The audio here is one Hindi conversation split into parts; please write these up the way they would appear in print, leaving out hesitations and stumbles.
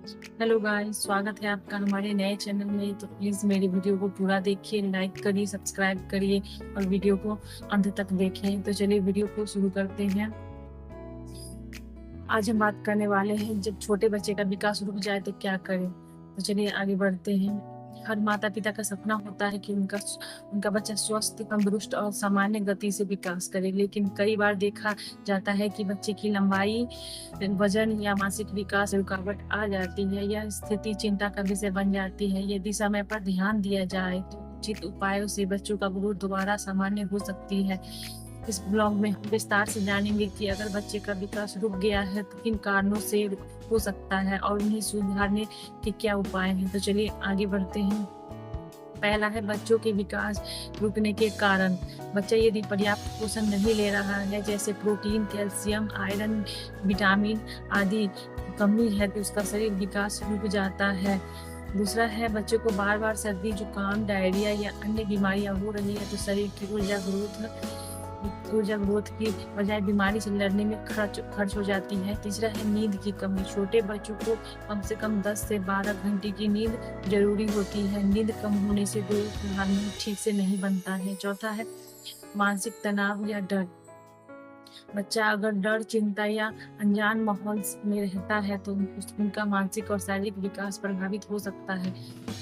हेलो गाइस, स्वागत है आपका हमारे नए चैनल में। तो प्लीज़ मेरी वीडियो को पूरा देखिए, लाइक करिए, सब्सक्राइब करिए और वीडियो को अंत तक देखें। तो चलिए वीडियो को शुरू करते हैं। आज हम बात करने वाले हैं, जब छोटे बच्चे का विकास रुक जाए तो क्या करें। तो चलिए आगे बढ़ते हैं। हर माता पिता का सपना होता है कि उनका बच्चा स्वस्थ, तंदुरुस्त और सामान्य गति से विकास करे, लेकिन कई बार देखा जाता है कि बच्चे की लंबाई, वजन या मानसिक विकास में रुकावट आ जाती है। यह स्थिति चिंता का विषय बन जाती है। यदि समय पर ध्यान दिया जाए तो उचित उपायों से बच्चों का ग्रोथ दोबारा सामान्य हो सकती है। इस ब्लॉग में हम विस्तार से जानेंगे कि अगर बच्चे का विकास रुक गया है तो किन कारणों से हो सकता है और उन्हें सुधारने के क्या उपाय हैं। तो चलिए आगे बढ़ते हैं। पहला है बच्चों के विकास रुकने के कारण। बच्चा यदि पर्याप्त पोषण नहीं ले रहा है, जैसे प्रोटीन, कैल्शियम, आयरन, विटामिन आदि कमी है, तो उसका शरीर विकास रुक जाता है। दूसरा है बच्चों को बार बार सर्दी, जुकाम, डायरिया या अन्य बीमारियां हो रही है, तो शरीर की ऊर्जा ग्रोथ की बजाय बीमारी से लड़ने में खर्च हो जाती है। तीसरा है नींद की कमी। छोटे बच्चों को कम से कम 10 से 12 घंटे की नींद जरूरी होती है। नींद कम होने से ग्रोथ हार्मोन ठीक से नहीं बनता है। चौथा है मानसिक तनाव या डर। बच्चा अगर डर, चिंता या अनजान माहौल में रहता है तो उनका मानसिक और शारीरिक विकास प्रभावित हो सकता है।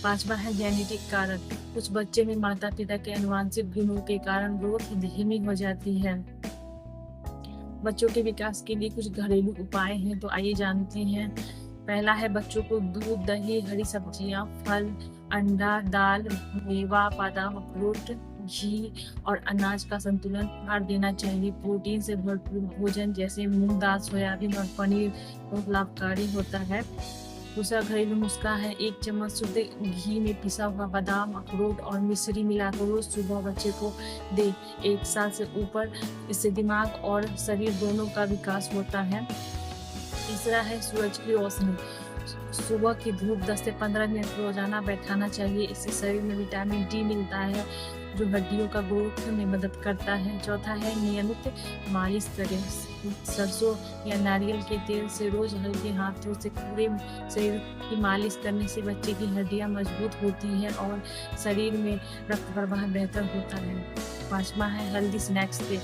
पांचवा है जेनेटिक कारण। कुछ बच्चे में माता पिता के आनुवंशिक गुणों के कारण ग्रोथ धीमी हो जाती है। बच्चों के विकास के लिए कुछ घरेलू उपाय हैं, तो आइए जानते हैं। पहला है बच्चों को दूध, दही, हरी सब्जियां, फल, अंडा, दाल, मेवा, बादाम, अखरोट, घी और अनाज का संतुलन आहार देना चाहिए। प्रोटीन से भरपूर भोजन जैसे मूंग दाल, सोयाबीन और पनीर बहुत लाभकारी होता है। दूसरा घरेलू नुस्खा है 1 चम्मच शुद्ध घी में पिसा हुआ बादाम, अखरोट और मिश्री मिलाकर रोज सुबह बच्चे को दे। 1 साल से ऊपर इससे दिमाग और शरीर दोनों का विकास होता है। तीसरा है सूरज की रोशनी। सुबह की धूप 10 से 15 मिनट रोजाना बैठाना चाहिए। इससे शरीर में विटामिन डी मिलता है जो हड्डियों का ग्रोथ में मदद करता है। चौथा है नियमित मालिश करें। सरसों या नारियल के तेल से रोज हल्के हाथों से पूरे शरीर की मालिश करने से बच्चे की हड्डियां मजबूत होती हैं और शरीर में रक्त प्रवाह बेहतर होता है। पांचवा है हेल्दी स्नैक्स दे।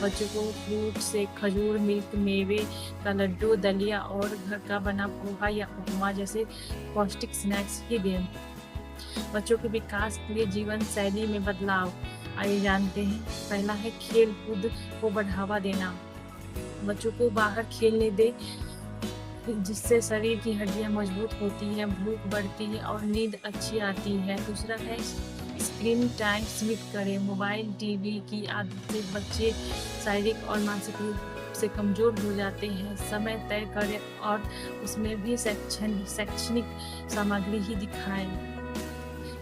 बच्चों को फ्रूट से खजूर, मिल्क, मेवे का लड्डू, दलिया और घर का बना पोहा या उपमा जैसे पौष्टिक स्नैक्स ही दें। बच्चों के विकास के लिए जीवन शैली में बदलाव आइए जानते हैं। पहला है खेल कूद को बढ़ावा देना। बच्चों को बाहर खेलने दे, जिससे शरीर की हड्डियां मजबूत होती हैं, भूख बढ़ती है और नींद अच्छी आती है। दूसरा है स्क्रीन टाइम सीमित करें। मोबाइल, टीवी की आदत से बच्चे शारीरिक और मानसिक रूप से कमजोर हो जाते हैं। समय तय करें और उसमें भी शैक्षणिक सामग्री ही दिखाएं।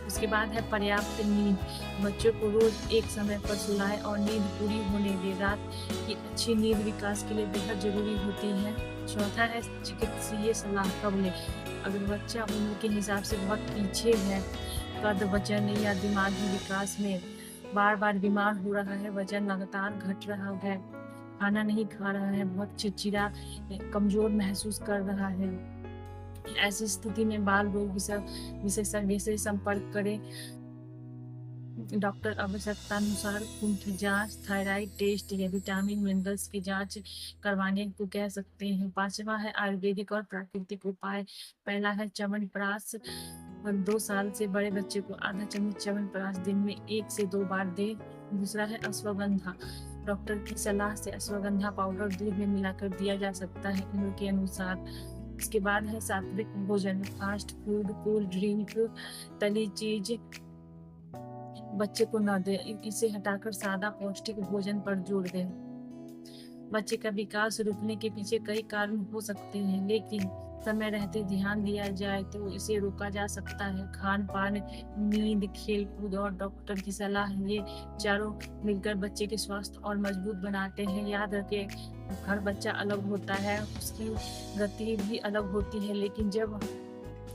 उसके बाद है पर्याप्त नींद। बच्चों को रोज एक समय पर सुलाएं और नींद पूरी होने दें। रात की अच्छी नींद विकास के लिए बेहद जरूरी होती है। चौथा है चिकित्सीय सलाह कब लें। अगर बच्चा उम्र के हिसाब से बहुत पीछे है, कद, वजन या दिमागी विकास में बार बार बीमार हो रहा है, वजन लगातार घट रहा है, खाना नहीं खा रहा है, बहुत चिड़चिड़ा, कमजोर महसूस कर रहा है, ऐसी स्थिति में बाल रोग विशेषज्ञ से संपर्क करें। डॉक्टर आवश्यकता अनुसार खून की जांच, थायराइड टेस्ट या विटामिन मिनरल्स की जांच करवाने को कह सकते हैं। पांचवा है आयुर्वेदिक और प्राकृतिक उपाय। पहला है च्यवनप्राश। 2 साल से बड़े बच्चे को आधा चम्मच च्यवनप्राश दिन में 1 से 2 बार दें। दूसरा है अश्वगंधा। डॉक्टर की सलाह से अश्वगंधा पाउडर दूध में मिलाकर दिया जा सकता है उम्र के अनुसार। इसके बाद है सात्विक भोजन। फास्ट फूड, कोल्ड ड्रिंक, तली चीज बच्चे को न दे। इसे हटाकर सादा पौष्टिक भोजन पर जोर दें। बच्चे का विकास रुकने के पीछे कई कारण हो सकते हैं, लेकिन समय रहते ध्यान दिया जाए तो इसे रोका जा सकता है। खान पान, नींद, खेल कूद और डॉक्टर की सलाह, ये चारों मिलकर बच्चे के स्वास्थ्य और मजबूत बनाते हैं। याद रखें, हर बच्चा अलग होता है, उसकी गति भी अलग होती है, लेकिन जब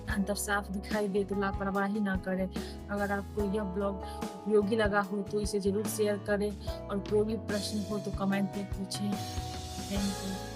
अंतर साफ दिखाई दे तो लापरवाही ना करें। अगर आपको यह ब्लॉग उपयोगी लगा हो तो इसे जरूर शेयर करें और कोई भी प्रश्न हो तो कमेंट में पूछें। Thank you.